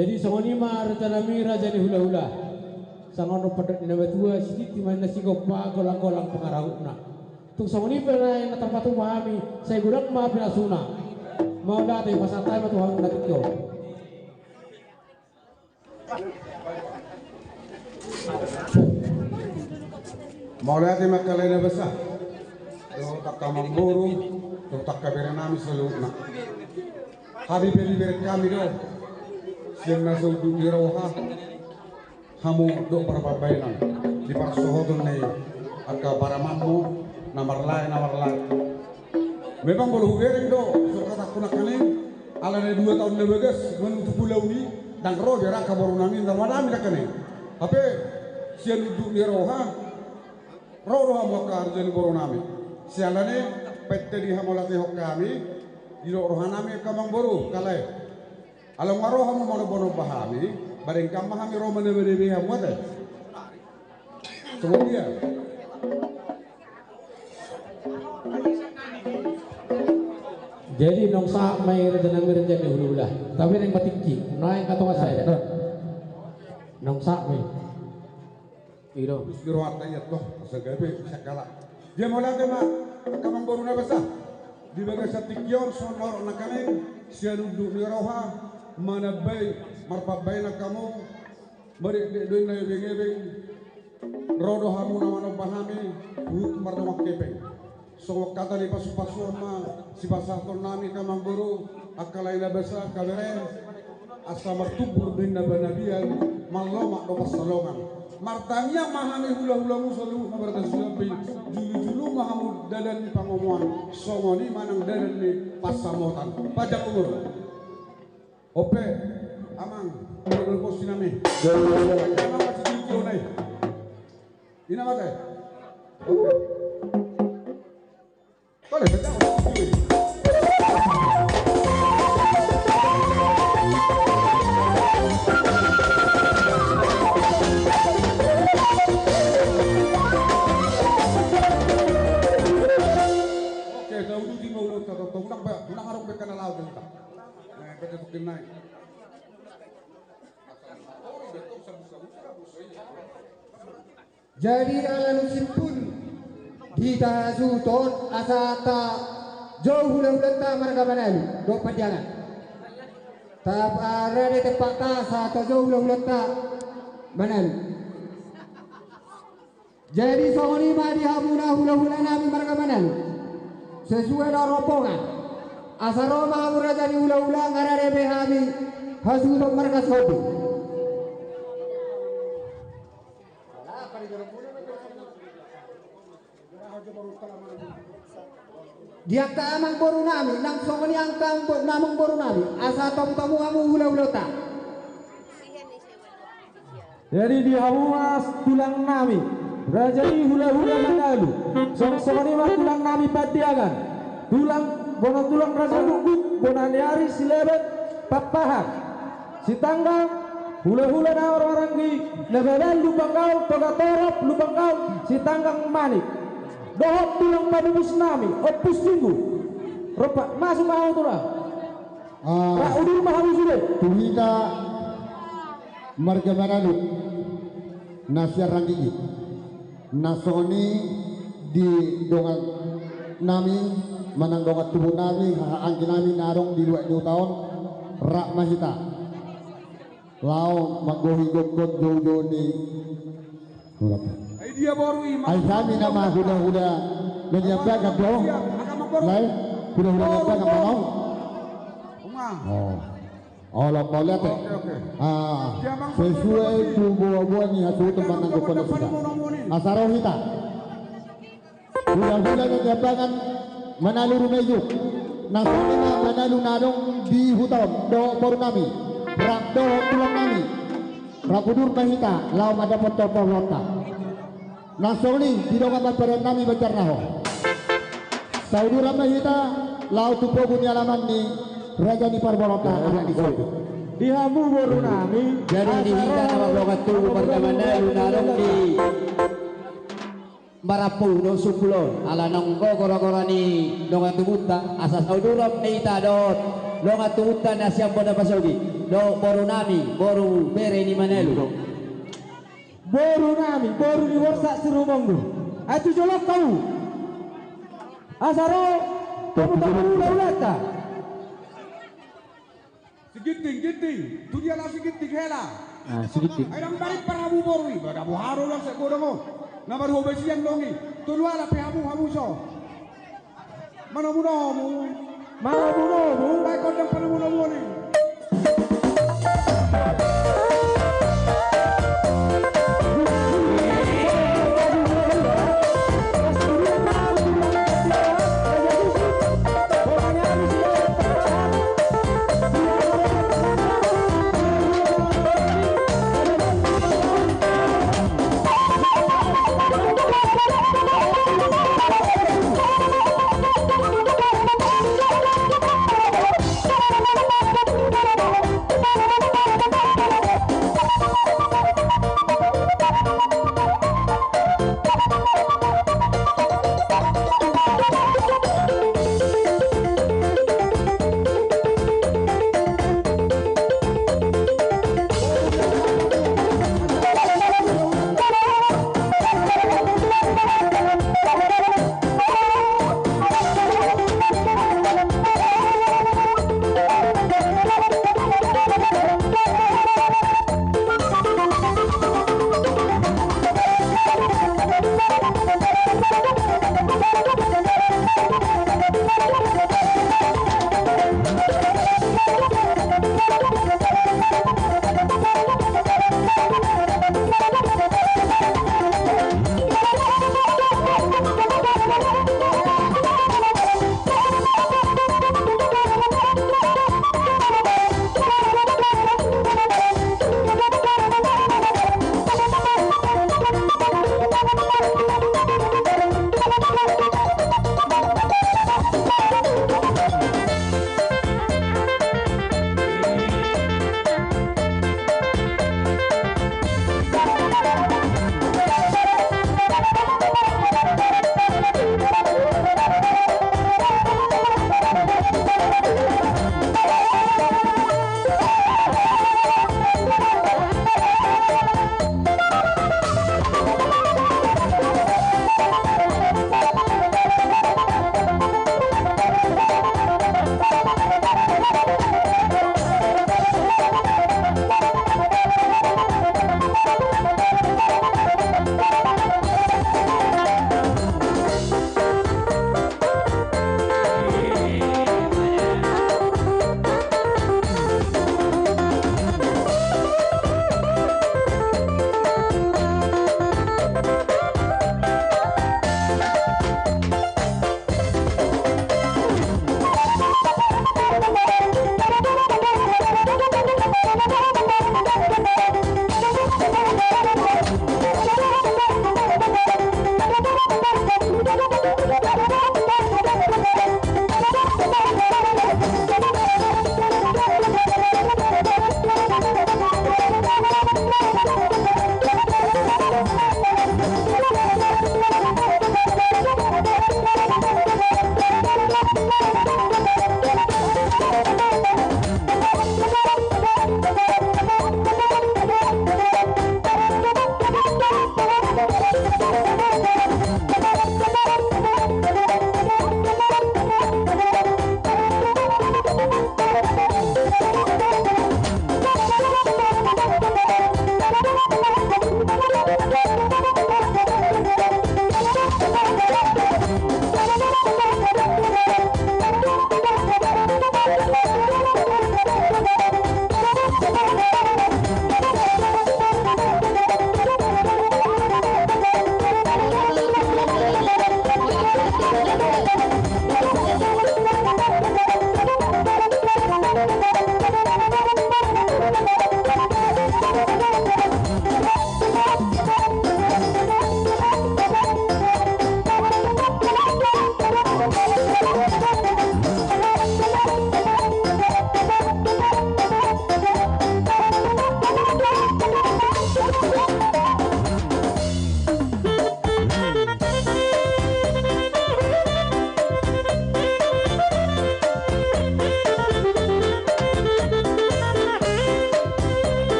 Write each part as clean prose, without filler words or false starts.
Jadi songonima retanami raja ni hula-hula. Sangono padat ni nabatua sedikit mana si gopa golang-golang pengarahuna. Tung songoni pernah yang terpatu pahami saya gudak ma pinasuna. Mau datang masa time atau hang datang. Mau lihat yang makalena besar. Do tak mamburu, do tak kaberanami seluna. Habib beri kami do. Siang nasul du iroha. Hamu do berbabainan di parsohodun nih. Agak para mampu nomor lain. Memang boleh beri do. Sokat aku nak kanin. Alane 2 tahun lebegas menutup pulau ini dan roh jarak kabaru namin dan malam nak kanin. Tapi siang du iroha. Roh hamokar jadi boronami. Sialane pette di hamolati hokami di rohanami kamang boru kalai. Alam ngaroh hamu mana bono bahami, bareng kamahami roh mana beri hamuate. Semua dia. Jadi nongsa mai rencana merencana hulu-hula. Tapi yang batikki, naik kata saya. Nongsa mai. Iro. Biro atanya toh, segabe sakala. Dia mulai tema kamang boru na basa. Di bagai satikyor sonor nakanen sianu du roha mana bay marpabay na kamu bari doy na ebeng rodo hamu na mano bahami hut mardo makepeng. So kata ni pasu-pasu ma si basaton nami kamang boru akalay na basa kabere asa martubur din na banabian maloma do pasalongan. Martanya mahami hula-hula musalu nabarata sulabi julu-julu mahamu dadan ni pangomuan songoni manang dadan ni pasamotan pajak umur ope amang umur posi nami amang masih tinggi onai ina mate oke kole betul jadi ala nusimpun kita suton asata jauh hula-hula ta marga manalu do padiangan tap ada di tempat ta asata jauh hula-hula ta manalu jadi songoni ma di hamuna hula-hula nami marga manalu sesuai dengan rombongan asaroma hamura jadi hula-hula ngarare behami hasuto marga sobi dia ka amang boru nami nang songoni angkang namang boru nami asa tom-tomu amu hula-hula ta jadi di hawas tulang nami rajai hula-hula manalu songoni mah tulang nami padiangan tulang bono tulang raja luguk bonan yari silebet papahan si tanggang hula-hula na orang-orang di lebelan lubang kau toga torop lubang kau si tanggang manik dohop tulang pabubus nami opus tinggu ropa masuk mau tu lah rak udur mahal sudah tuhika marga manalu nasyar ranggigi nasoni di dongan nami manang dongat tubuh nami angki nami narong di 2 tahun rak mahita lau magohi gokot jojo ni ai dia baru imam ay kami nama huda-huda menyampaikan dong lain huda-huda menyampaikan mau Allah mau lihat sesuai tubuh-buah ni hasil teman aku pada sudah asarohita huda-huda menyampaikan manalu rumejuk nasonina manalu nadong di hutan do pornami rak do tulang nami rakudur mahita lau ada motor lota nasoni di dongan peren nami bacar naho saudara mahita lau tupo punya alaman ni raja ni parbolota anak di situ di hamu boru nami jadi di hita nama blokat tu pergamana lunarong di Marapuno sukulon ala nongko kora-kora ni dongan tumuta asas auduram ni tadot dongan tumuta na siyang boda pasogi do boru nami boru bere ni Manalu. Boru nami boru di warsa serumonggu. Atu jolok kau. Asaro kamu tahu laulata. Segiting, tu dia lah segiting hela. Ah, sedikit. Ay nang balik para hamu borui, bada buharo lang sa kodongo. Namar ho besian dongi. Tulwa la pe hamu so. Manamuno mo. Manamuno mo. Bay ko lang panamuno mo ni. Thank you.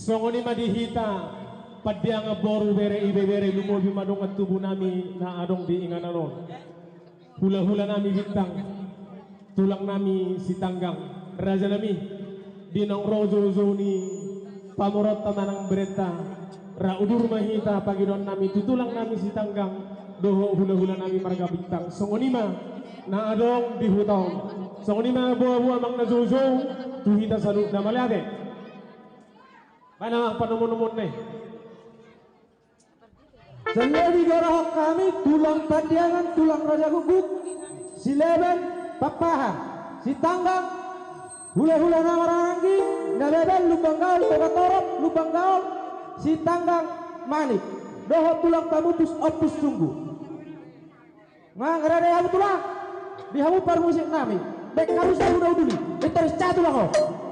Songoni madihita padya nga boru bere ibe bere lumobi madong at tubo nami na adong di ingananon. Hula-hula nami bintang, tulang nami si tanggang, raja nami dinong rozo ni pamurat tanang berita, raudur mahita paginon nami tutulang nami si tanggang, doho hula-hula nami marga bintang. Songonima na adong di hutong, songonima buah-buah mang nazozo tuhita salut na malade. Mana ang panumun-numun nih? Seledi gorahok kami tulang Padiangan, tulang Raja Guguk, si Leben, Papahan, si Tanggang, hula-hula nama Ranggi, Nabeben, Lubang Gaul, Togatorop, Lubang Gaul, si Tanggang, Manik, doho tulang pamutus opus sungguh. Ngarade hamu tulang, di hamu par musik nami, dek kamu saya udah dulu, diteris catu lah kok.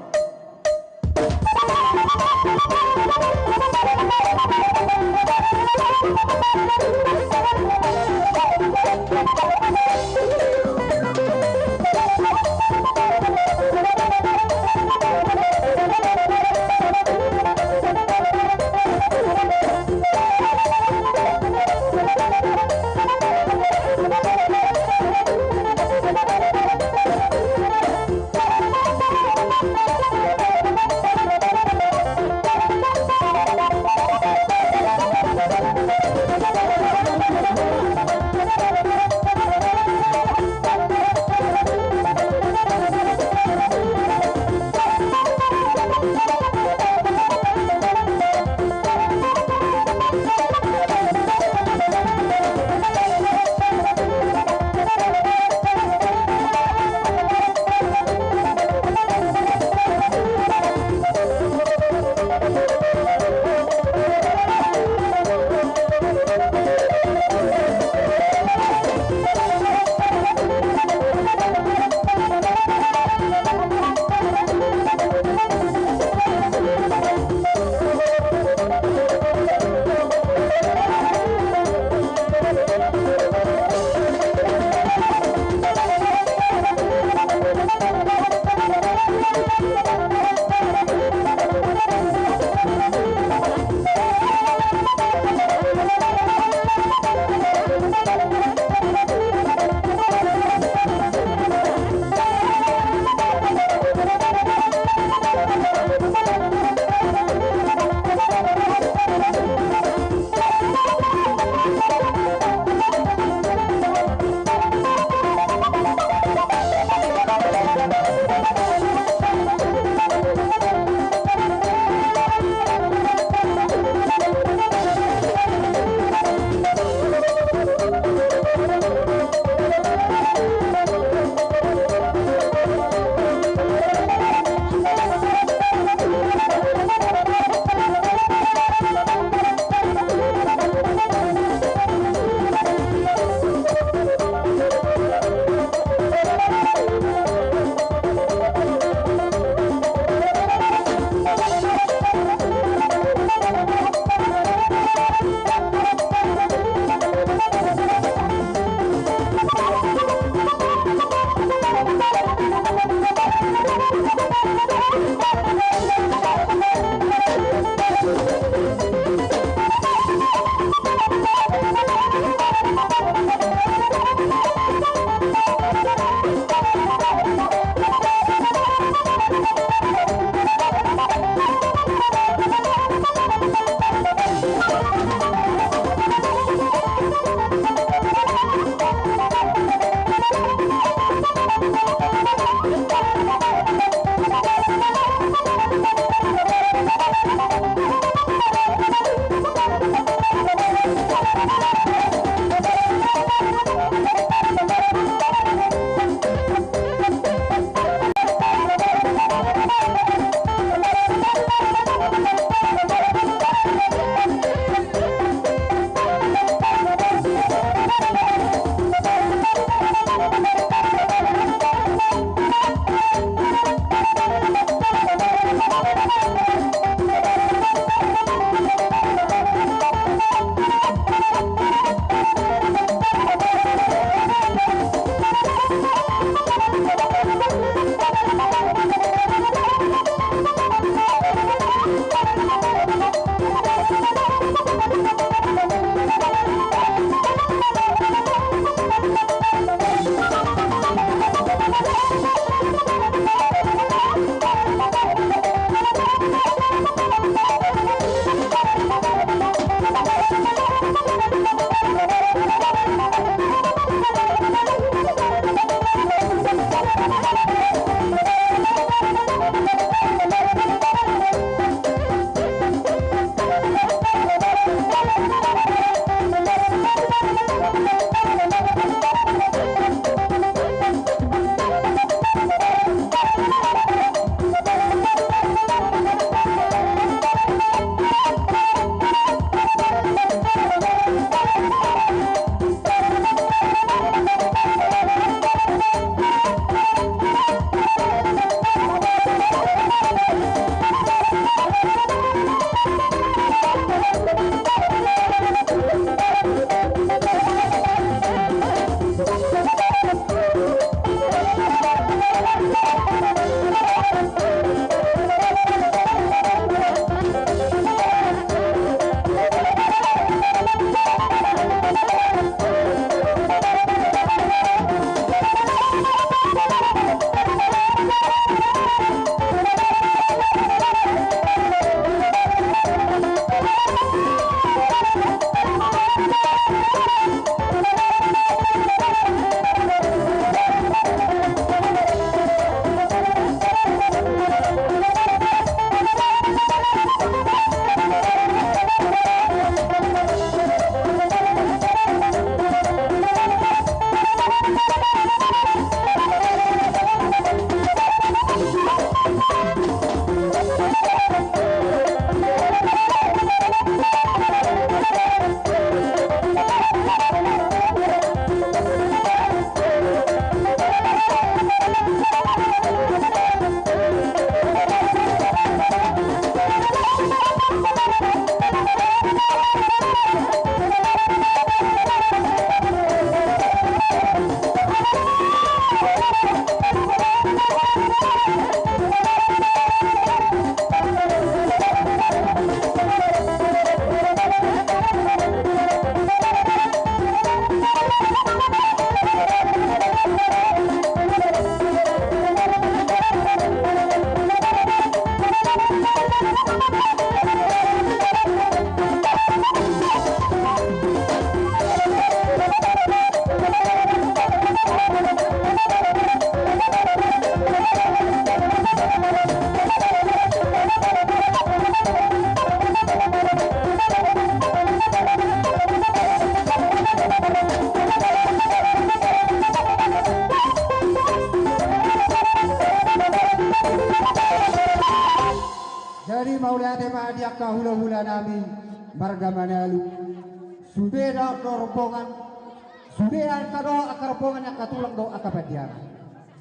Jadi mau lihat tema dia hula-hula nami marga Manalu. Sudah ada rombongan, sudah ada rombongan yang katulang do akapadiana.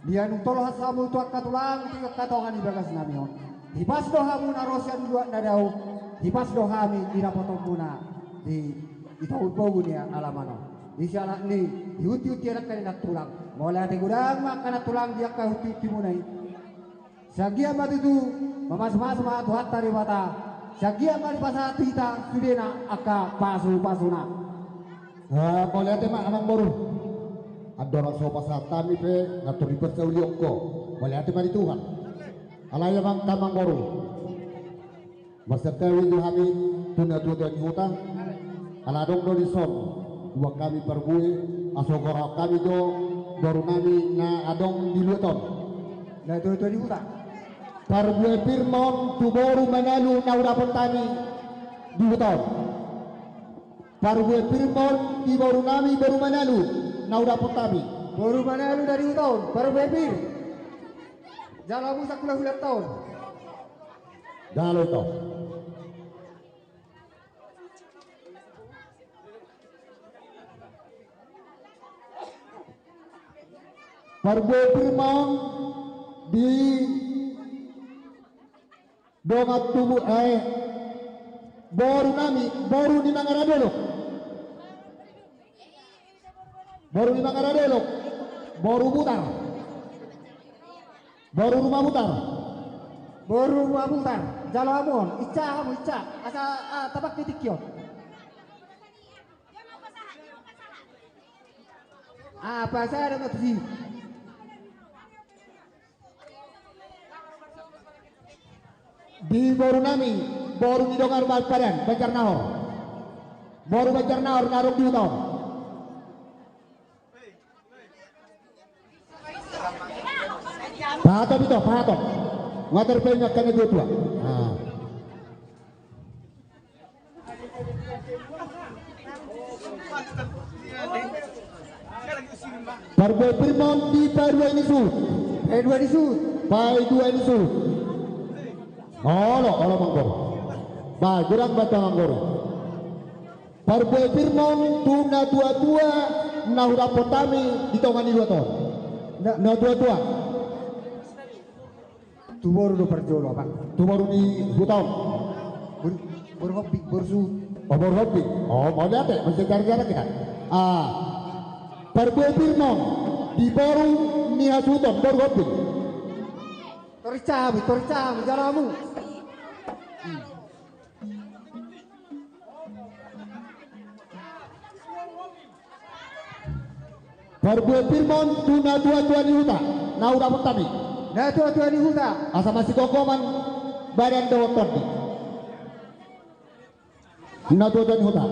Dia nutolo hasamu tu akatulang tiga katongan di bagas nami on. Hipas do hamu narosian dua nadau. Hipas do hami dirapotong muna di tahun pogun ya alamano. Di sana ni diuti-uti anak kanina tulang. Mau lihat gudang makan tulang dia kahuti munai. Sagia mati tu mamas-mas ma tuhat tari mata. Sagia mati pasal kita sudena aka pasu-pasuna. Mau lihat mak amang boru. Ada orang sopa satan ni pe ngatur ribet sa uliok ko. Mau lihat mari Tuhan. Alaya bang tamang boru. Masatewi tu kami tuna-tuna di hutan. Aladong do di son. Dua kami perbui asogora kami do baru nami na adong di luton. Nah tu di hutan. Perbui firmon tu baru Manalu na urapon tani di luton. Perbui firmon di baru nami baru Manalu na urapon tani. Baru Manalu dari hutan, baru bebir. Jalamu sakulah-ulah tahun. Dalo ito. Perbui firmon di dongat tubuh baru nami baru di Mangaradolok baru di Mangaradolok baru Butar baru rumah Butar Baru rumah Butar. Jalamon, ica kamu ica. Asa tapak titik yo. Apa saya ada nggak sih? di baru nami baru di dongar Badan Banjar Nahor baru Banjar Nahor narok di utang pahatok itu pahatok ngater banyak kan dua nah. Parboy Firmon di Pai 2 ini sud Dua di sud. Pai 2 ini sud Olo manggor. Ba, jurang baca manggor. Parboy Firmon tuna tua na hurapotami di tongani dua ton. Na tua. Tu baru do perjolo apa? Tu baru di hutang. Berhobi bersu. Oh baru hobi. Oh mau lihat ya, masih gara-gara kita. Parboy Firmon di baru ni hasuton baru hobi. Toricami, jalamu. Parboy Firmon tuna tua di huta. Na hurapotami. Nah tua di hutan. Asa masih kokoman badan doton di. Na tua di huta.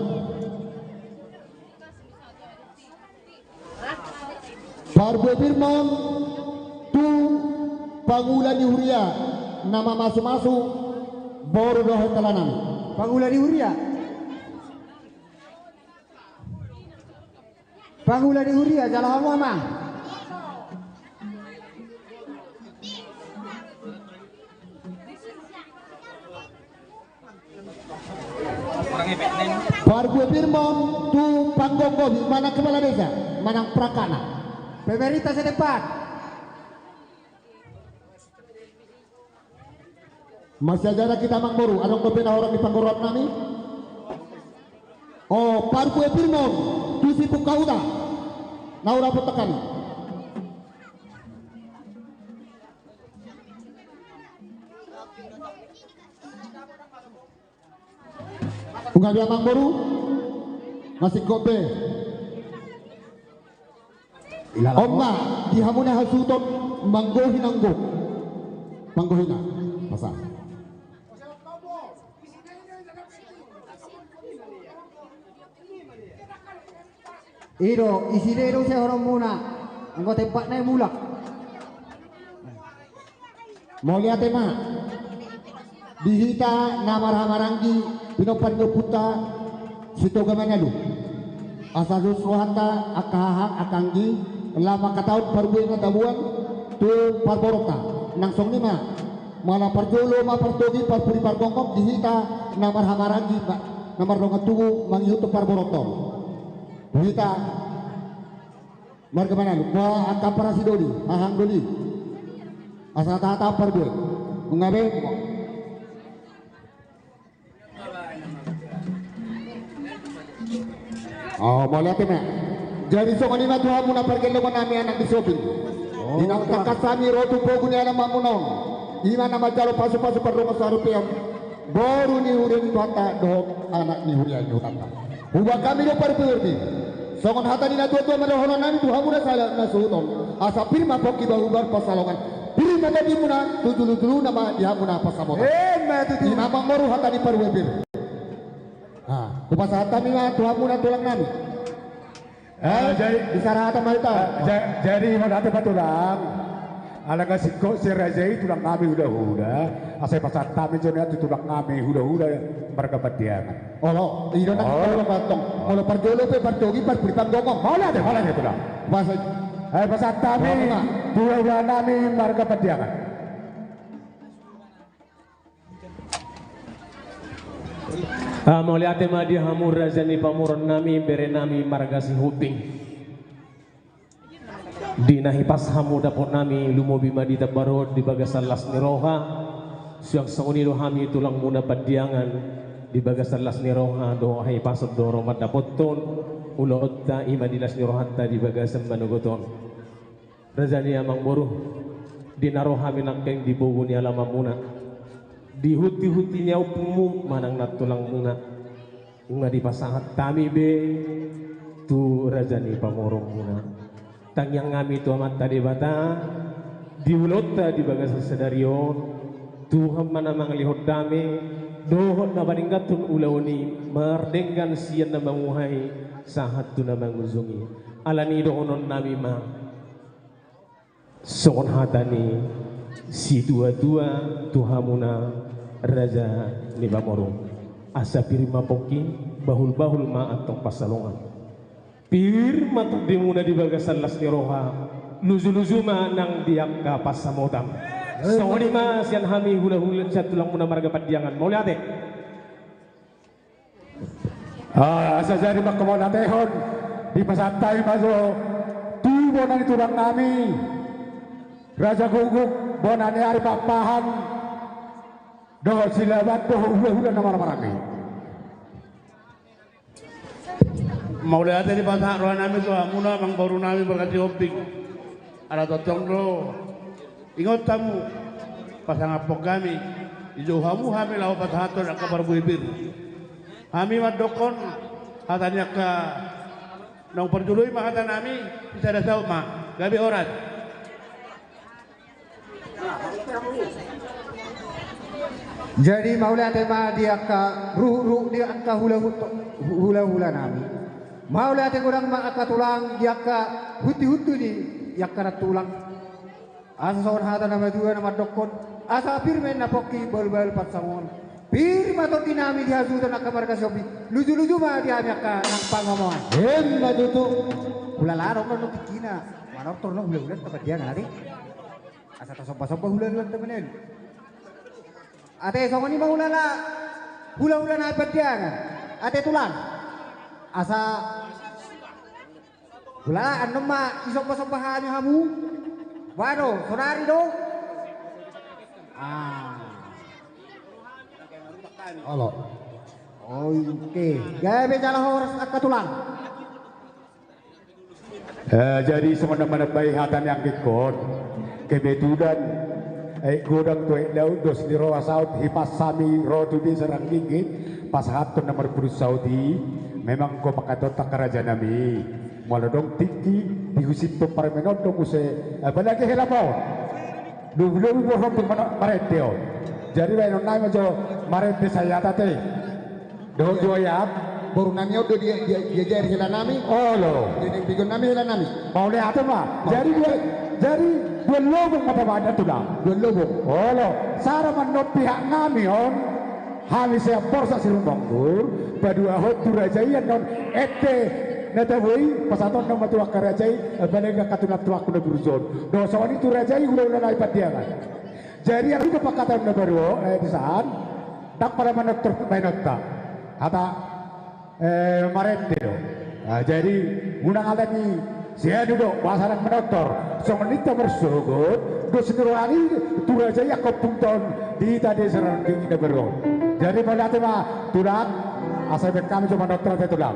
Parboy Firmon tu pangulan di Huria nama masuk baru doh telanan. Pangulan di Huria. Pangulan di Huria jalan mama. Parboy Firmon tu panggonggobi mana kepala desa mana prakana. Pemerintah setempat. Masih ada kita mangboru adong kepena orang di panggorot nami. Oh Parboy Firmon tu si Pukauta naura potakan. Unggah dia mangboru masih kobe. Omma di hamuna hasuton manggohin anggo. Manggohina masa. Ido isidero saya orang muna. Engkau tempat naik mulak. Mau lihat tema dihita namarhamaranggi pinopan puta sitoga Manalu asal suhanta akahang akanggi lama kataut parbuin tabuan tu parborota nangsong nima mana perjolo ma pertogi par puri par gongkong dihita namar hamarangi namar dongat tugu mangihutu par borotong dihita marga mana lu kwa angka para sidodi ahang doli asa tata par gue mengabe oh mau lihat ya jadi sokoni ma tuha muna pergelo nami anak di shopping dinang takasami rotu pogu ni alam mamunon ima nama jalo pasu-pasu per rumah sarupiam baru ni urin tuata do anak ni hurian ni utata huba kami do perpurti songon hata ni tua madohono nami tuha muna salah nasuton asa firma poki bahubar pasalongan firma tadi muna tujulu-julu nama dia muna pasamotan ima baru hata ni perwebir kupasa hata ni tuha muna tulang nami jadi bicara hata malita jadi mau hati patulang ala kasiko si Rajai tulang kami huda-huda asai pasat kami jona tulang kami huda-huda mereka padiangan oh ino nak kalau patong kalau perjolo pe pertogi par beritam gongong malah deh tulang masa pasat kami dua nami mereka padiangan Mau lihat tema dia hamur razani pamuron nami bere nami margasi huping dinahi pas hamu dapot nami lumobi madita barod di bagasan las niroha siang sanguni do hami tulang muna padiangan di bagasan las niroha do hai pasod do romat dapoton ulo otta imadilas nirohatta di bagasan manugoton razani amang boruh dinaroha minangkeng di boguni alama muna di huti-hutinya upungmu manang natulang muna unga di pasangat tami be tu rajani pamorong muna tangyang ngami tu amat tadi bata di ulota di bagas sedarion Tuhan mana manglihot dami dohon na baninggatun ulawni mardenggan siyan na manguhay sahat tu na manguzungi alani dohonon nami ma sokon hatani si tua-tua tuhamuna raja ni bamorong asa pirma poki bahul-bahul ma atong pasalongan pirma tuk dimuna di bagasan las niroha luzu-luzu ma nang diak ka pasamodam sawani ma sian hami hula-hula sa tulang muna marga padiangan mau lihat asa jadi makamon atehon di pasatay maso tubo na tulang nami Raja Guguk bonane ari papahan do silabat do hula-hula na marami mau lihat di pasar roh nami tu muna mang baru nami berkati optik ada totong do ingat tamu pasang apok kami ijo hamu hami lau pasahaton akabar buibir hami madokon hatanya ka nang perjului mah hata nami bisa ada saut mah gabi orat jadi maulah tema dia ka ruh dia angka hula nami maulah te kurang mak ka tulang dia ka huti ni ya kana tulang asa son hata nama dua nama dokon asa pirmen na poki bal patsangon pirma to kinami dia sudah nak kamar ka sobi luju ma dia ka nang pangomongan madutu hula larong no tikina manor torno hula tempat dia ngari asa tasompa-sompa hula-hula temenin ate songoni mau hula na padiangan ate tulang asa hula anu ma isompa-sompa hamu wano sonari do halo oke gawe jalan horas akatulang jadi semana-mana bayi hatan yang ikut kebetulan godang tuai daud dos di roa saud hipas sami rotu di serang gigit pas hatun nomor puluh saudi memang ko pakatota karaja nami maladong tiki dihusip to parmenot to muse balagi helapau dulu bohong pun mareteo jadi bayi nai majo marete saya tate do joyap baru nami udah dia jari hela nami oh lo dia bigon nami hela nami mau lihat apa jadi dua lubung apa ada tulang dua lubung oh lo sara manot pihak nami on hami saya porsa sirung banggur badua hot turajaian non ete natawai pasaton nama tuak karajai balega katunat tuak kuda berzon do sawani turajai ulah nai padiangan Jadi yang itu pakatan na baru di saan tak para menektor menekta kata marende do. Jadi unang alami saya duduk bahasa menektor semenita bersugut do senuruhani turajaya kopungton di tadi serang di baru. Jadi melihat mah tulang asal kami cuma dokter tulang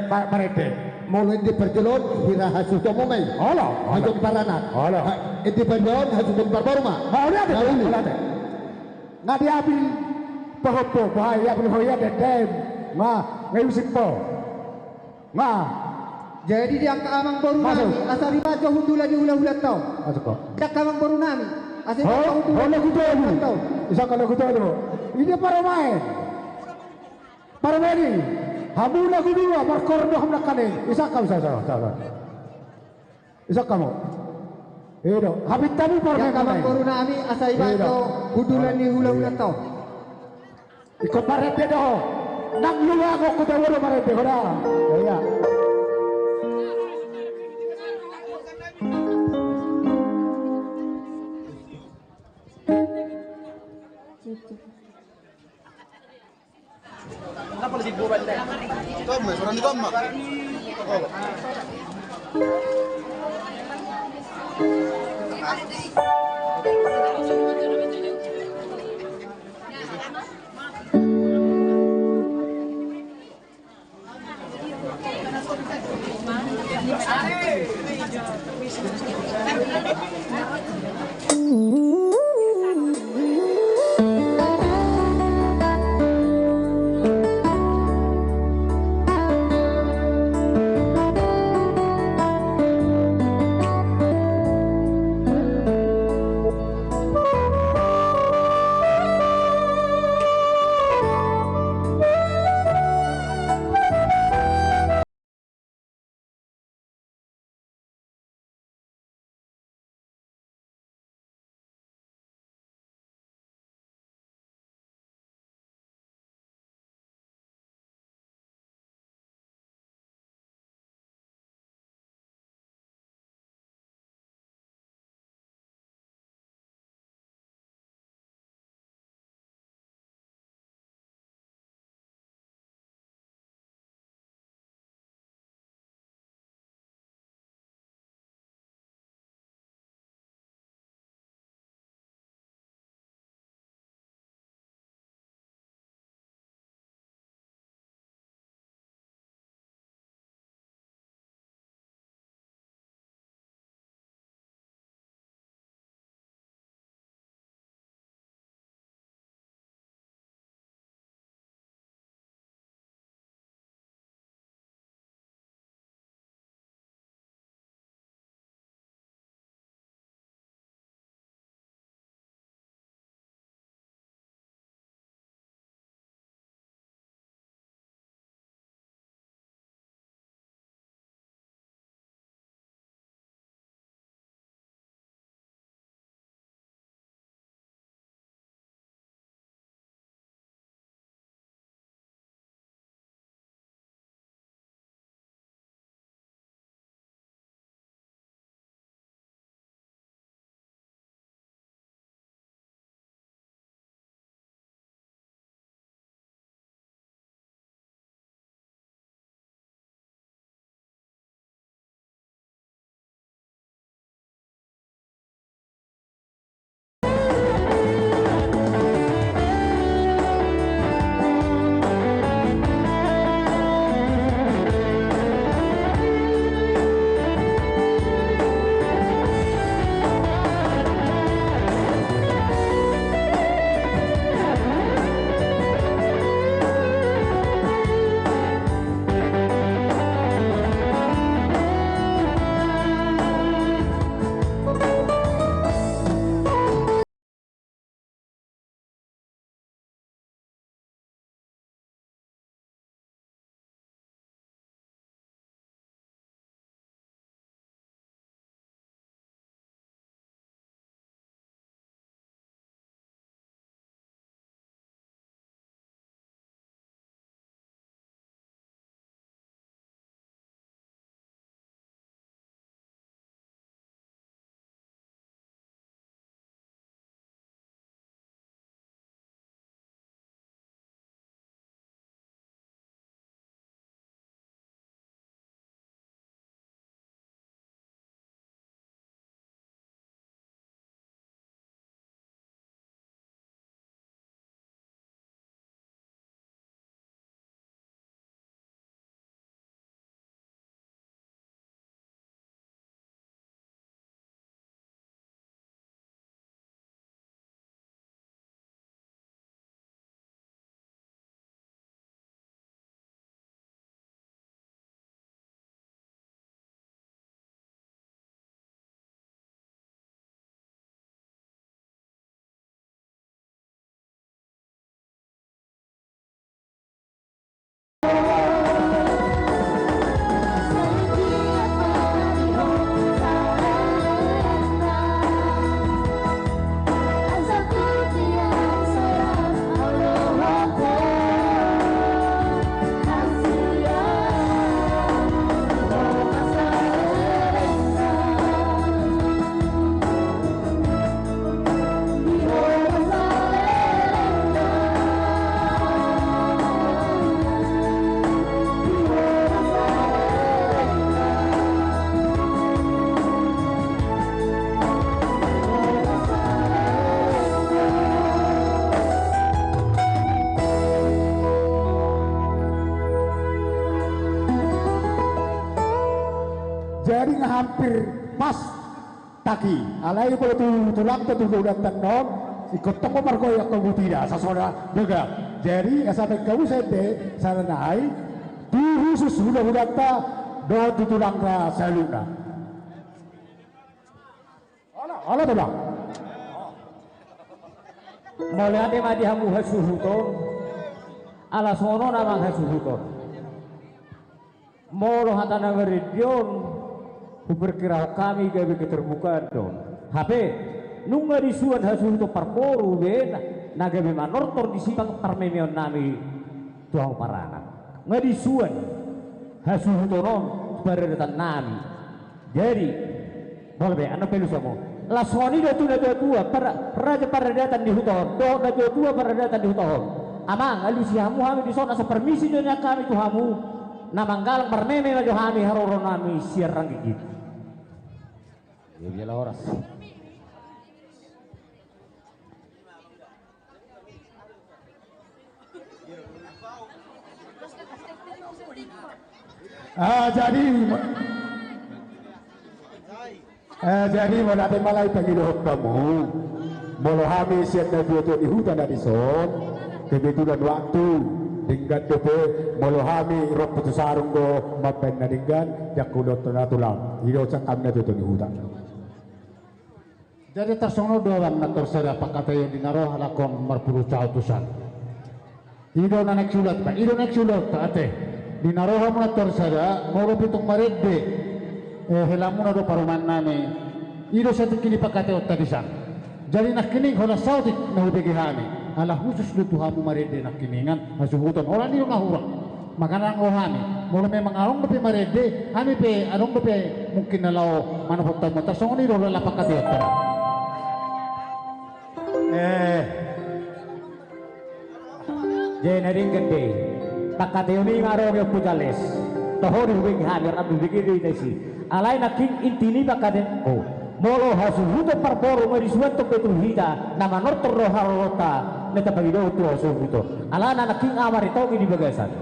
marende. Mulai di perjelon hira hasil tomomai. Allah, Hasil paranak. Allah. Di perjelon hasil barbaruma. Ada nggak diambil pehopo bahaya berhoya dan dem nggak usik po Jadi dia ke amang baru Masuk. nami asal lima jauh hula di hula tau. masuk kok Dia ke amang baru nami asal lima oh jauh hula lagu hula tau. bisa kalau gitu dulu ini para main ini hamu lagu dua berkordo hamna kane isa kamu isa kamu Edo, habis kami Dia para ke amang main baru nami asal lima Iya. jauh hudulan di hula tau. ikut parete doh nang luwa ako kutawaro parete ko na iya hampir pas taki alai kalau tulang tu udah tenong ikut toko margoyak kau tidak sasora juga jadi sampai kau sete saranai tu khusus sudah ta do tulang ra saluna ala tulang Mulai ada madi hamu hasuhuton ala sono namang hasuhuton molo hatana ngeridion berkira kami gawe keterbukaan don HP nunga disuan hasuhuton parporu ben naga manortor disibang parmemion nami tuang parangan ngadisuan hasuhutonon baredatan nami jadi boleh anu pelu samo lasoni do tu tua para raja paradatan di hutan do tua paradatan di hutan amang alu si hamu hami di sona sepermisi dunia kami tu hamu namanggalang parmeme majo hami haroro nami siarang gigit ya biala oras jadi menate malai pangilo kamu molo hami siap na buto di hutan na dison kebetulan waktu dinggan dope molo hami rok putu sarung do mapen na dinggan yakulot na tulang hiro cakam na buto di hutan jadi tersono doang na tersera pakatayo dinaro halakon marpuluh cautusan hiro na neksulat pa hiro neksulat pa ate dinaro mo na tersera molo pitong maredde helamu na do paruman nami iro sa tikini pakate ottadisan jadi nakining hola sautik na hubigi hami ala khusus lutu hamu marede nakiningan hasuhuton hola niro ngahura makanan o hami mula memang arong bepe marede hami pe arong bepe mungkin nalaw manupot mo tasong niro lala pakate ottara jenaring gede pakate umi ngarong yung pujales tohori hubigi hami rabu bigiri desi alai naking intini bakaden ko molo hasuhuto parporo marisuan to betul hita nama nortor roharota neta pagido tu hasuhuto ala naking amarito di bagasan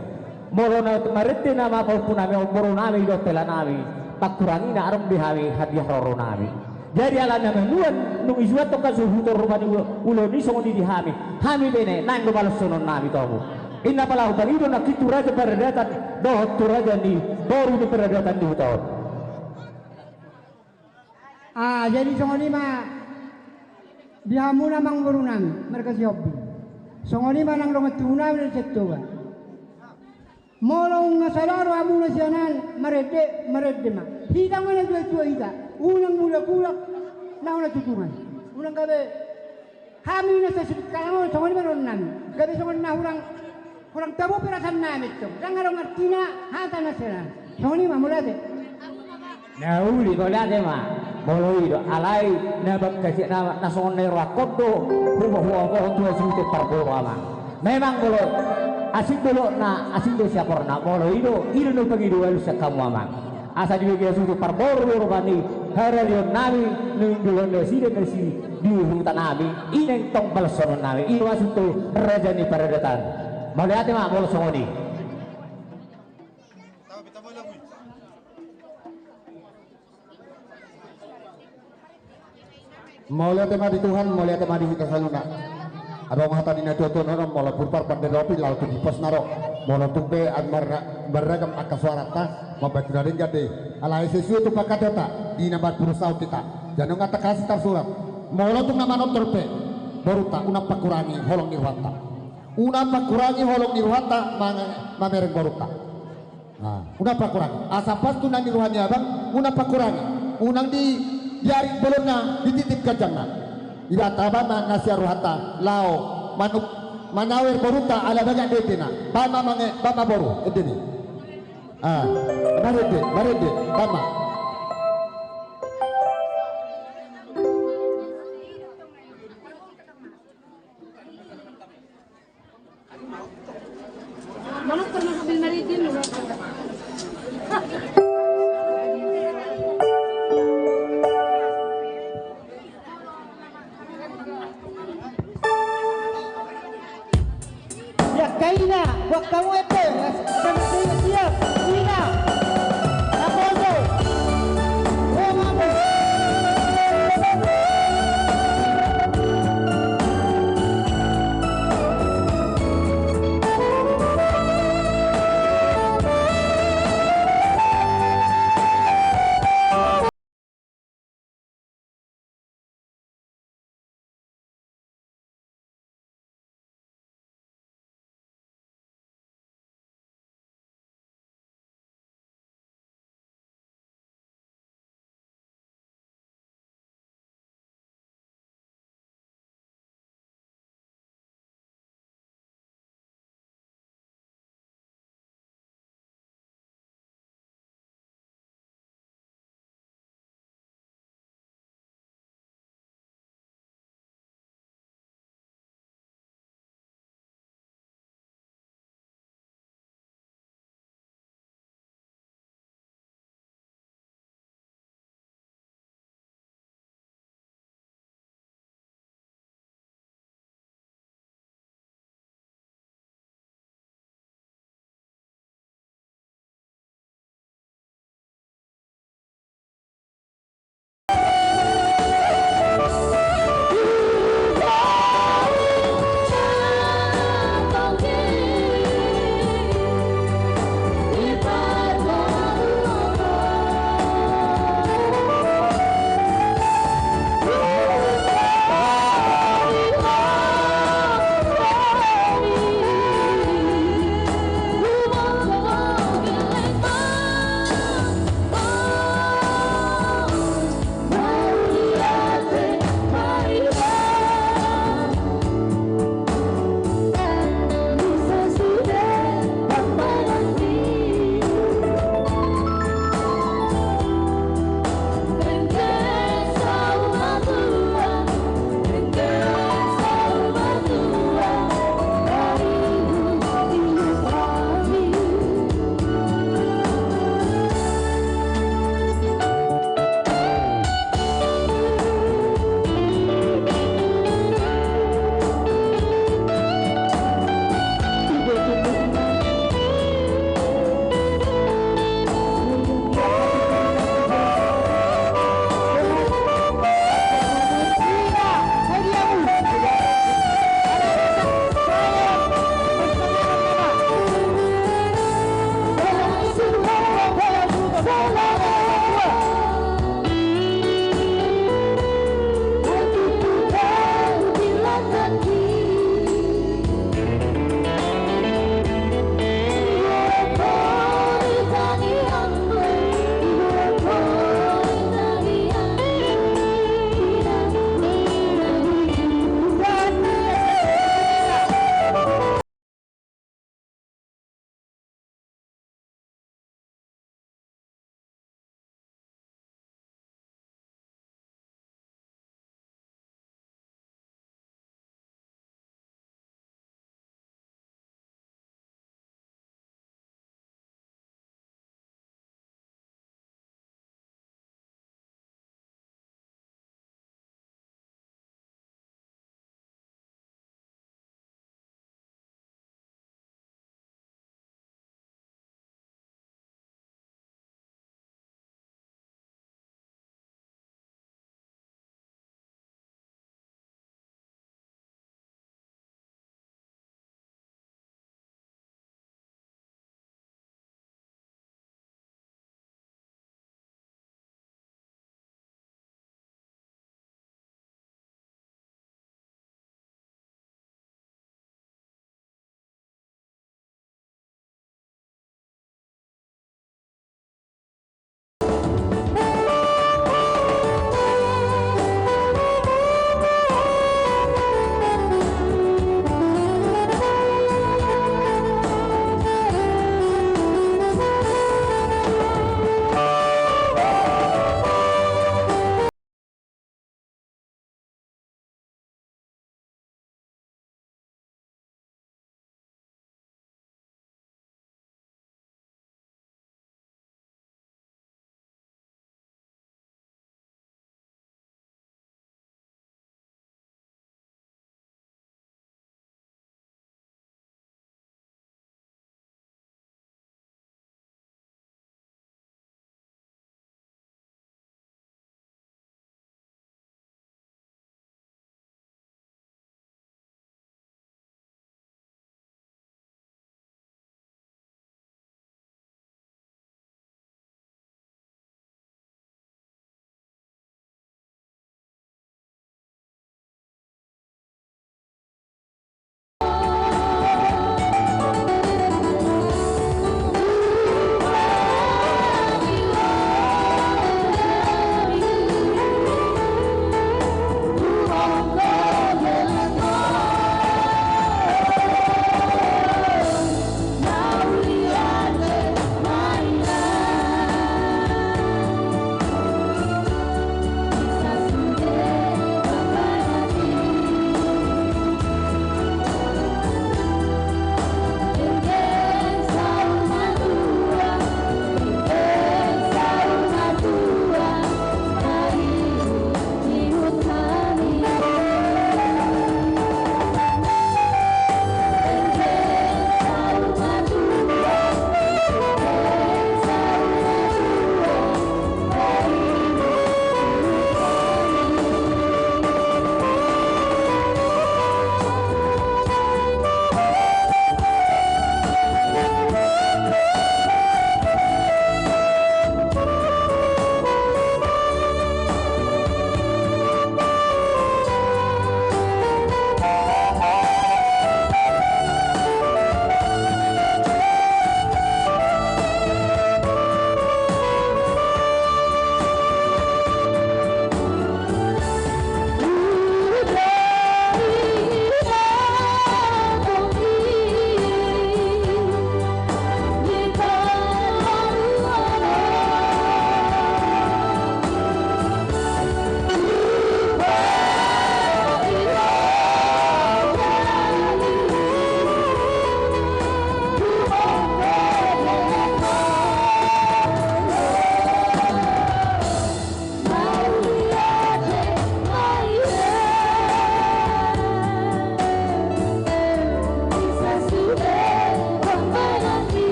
molo na marete nama pun nami omboro nami do tela nami pakurangi na arong bihami hadiah roro nami jadi ala nama nuan nung isuan to hasuhuto rumani ulo ni songo di hami bene nang do balas sonon nami tomu inna palahu pagido nakitu raja paradatan do tu raja ni baru di paradatan di hutan. Jadi songoni mah dihamu namang burunami mereka siopbi songoni mah nang dongat tuna dari setua molong ngasalaro amu nasianan merede mah hidang mana tua hida unang muda kulak na una tutungan unang gabe kami nasa sekarang songoni mah nami gabe songoni na kurang tabu perasaan nami itu jangan orang artinya hata nasianan songoni mah mulai na uli bolade mah molo ido alai na bagkasi na nasongon na rakodo huwa ko tua suto parporo ama memang bolo asik dulu na asik do siya korna molo ido no pagido alu sa kamu ama asa dibagi suto parporo robani haralion nami nundulon do side kasi di hutan nami ineng tong balsonon nami ino asuto raja ni paradatan molo ate ma molo songoni Maulia tema di Tuhan, maulia tema di kita saluna. Abang hata di nato naro, maulah purpar panderopi lalu di pos naro, maulah tumpe beragam akaswarata, mau bacurarin jadi. Alai sesuatu tu pakateta di nambat berusaha kita. Jangan ngata kasih tersurat. Maulah tu nama notorpe, baru tak unang pakurangi holong nirwata. Unang pakurangi holong nirwata mamereng baru tak. Unang pakurangi. Asapas tu nani ruhani abang, unang pakurangi. Unang di jari belona dititip kajangna ila tabana nasya ruhata lao manuk manawer boruta ala banyak detena bama mange bama boru edeni barede bama manuk termasuk bil maridin Kaina, buat kamu itu, siap, Ina, Naposo,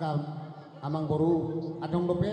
akal amang boru adong dope